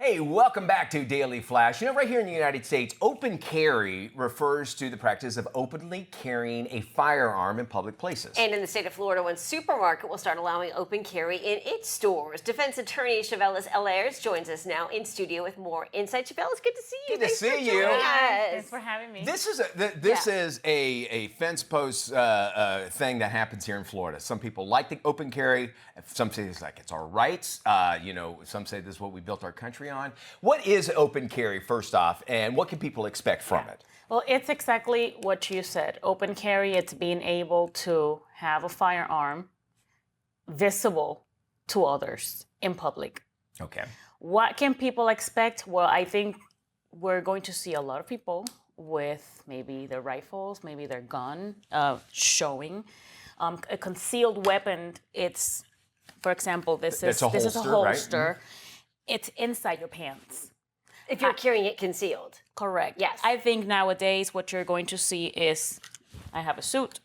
Hey, welcome back to Daily Flash. Right here in the United States, open carry refers to the practice of openly carrying a firearm in public places. And in the state of Florida, one supermarket will start allowing open carry in its stores. Defense attorney Chavelys Alers joins us now in studio with more insight. Chavelys, good to see you. Good to see you. Thanks for having me. This is a fence post thing that happens here in Florida. Some people like the open carry. Some say it's like it's our rights. Some say this is what we built our country on. What is open carry, first off, and what can people expect from it? Well, it's exactly what you said. Open carry, it's being able to have a firearm visible to others in public. Okay. What can people expect? Well, I think we're going to see a lot of people with maybe their rifles, maybe their gun showing. A concealed weapon, it's, for example, this is a holster. Right? It's inside your pants. If you're carrying it concealed. Correct. Yes. I think nowadays what you're going to see is, I have a suit.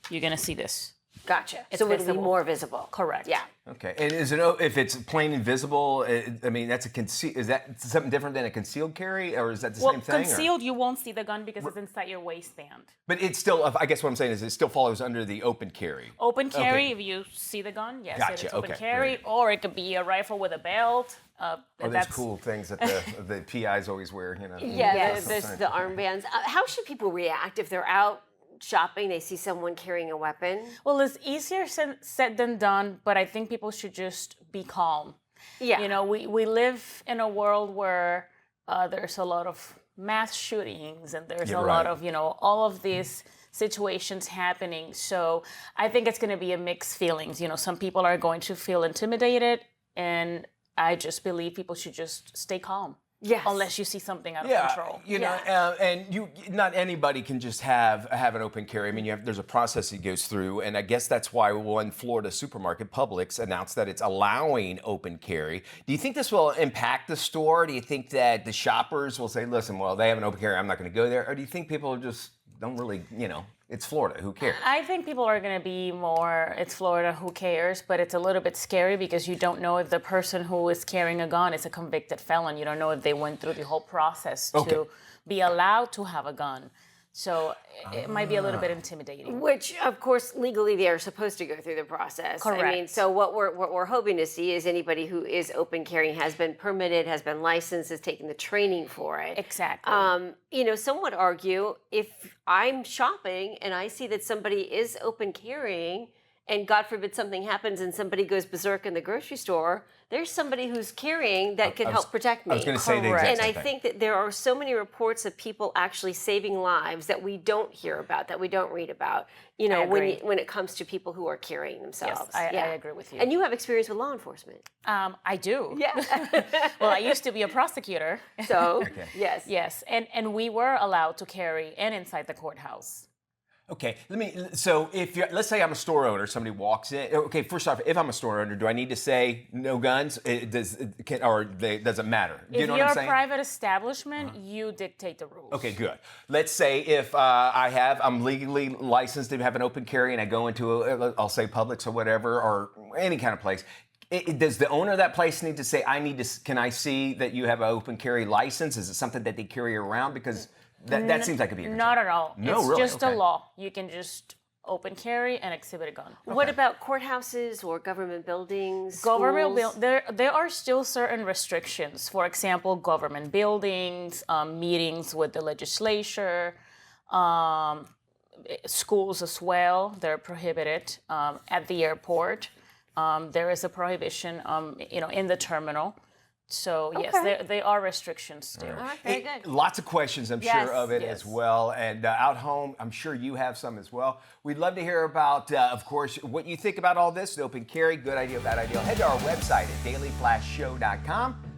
You're going to see this. Gotcha. So it'll be more visible. Correct. Yeah. Okay. And if it's plain invisible, that's is that something different than a concealed carry, or is that the same thing? Concealed, you won't see the gun because it's inside your waistband. But it's still, I guess what I'm saying is it still follows under the open carry. Open carry, if you see the gun, yes, gotcha. It's open carry, or it could be a rifle with a belt. Those cool things that the PIs always wear, Yeah, there's the armbands. How should people react if they're out shopping, they see someone carrying a weapon? Well, it's easier said than done, but I think people should just be calm. Yeah. We live in a world where there's a lot of mass shootings and there's a lot of, all of these situations happening. So I think it's going to be a mixed feelings. Some people are going to feel intimidated, and I just believe people should just stay calm. Yes. Unless you see something out of control. Not anybody can just have an open carry. I mean, there's a process it goes through, and I guess that's why one Florida supermarket, Publix, announced that it's allowing open carry. Do you think this will impact the store? Do you think that the shoppers will say, listen, well, they have an open carry, I'm not going to go there? Or do you think people just don't really, it's Florida, who cares? I think people are going to be more, it's Florida, who cares? But it's a little bit scary because you don't know if the person who is carrying a gun is a convicted felon. You don't know if they went through the whole process to be allowed to have a gun. So it might be a little bit intimidating. Which, of course, legally they are supposed to go through the process. Correct. I mean, so what we're hoping to see is anybody who is open carrying has been permitted, has been licensed, has taken the training for it. Exactly. Some would argue if I'm shopping and I see that somebody is open carrying, and God forbid something happens and somebody goes berserk in the grocery store, there's somebody who's carrying that can help protect me. I was going to say the exact same thing. thing. I think that there are so many reports of people actually saving lives that we don't hear about, that we don't read about, when it comes to people who are carrying themselves. Yes, I agree with you. And you have experience with law enforcement. I do. Yeah. Well, I used to be a prosecutor. So, okay. Yes. Yes, and we were allowed to carry inside the courthouse. Okay, let's say I'm a store owner, somebody walks in. Okay, first off, if I'm a store owner, do I need to say no guns? Does it matter? Do you know what I'm saying? If you're a private establishment, you dictate the rules. Okay, good. Let's say if I'm legally licensed to have an open carry and I go into I'll say Publix or whatever, or any kind of place. Does the owner of that place need to say, can I see that you have an open carry license? Is it something that they carry around? Because that seems like it'd be a concern. Not at all. No, it's really? just a law. You can just open carry and exhibit a gun. Okay. What about courthouses or government buildings? There are still certain restrictions. For example, government buildings, meetings with the legislature, schools as well. They're prohibited. At the airport, there is a prohibition. In the terminal. So, yes, there are restrictions still. All right, very good. Lots of questions, I'm sure, of it as well. And out home, I'm sure you have some as well. We'd love to hear about, of course, what you think about all this. Open carry, good idea, bad idea. Head to our website at dailyflashshow.com.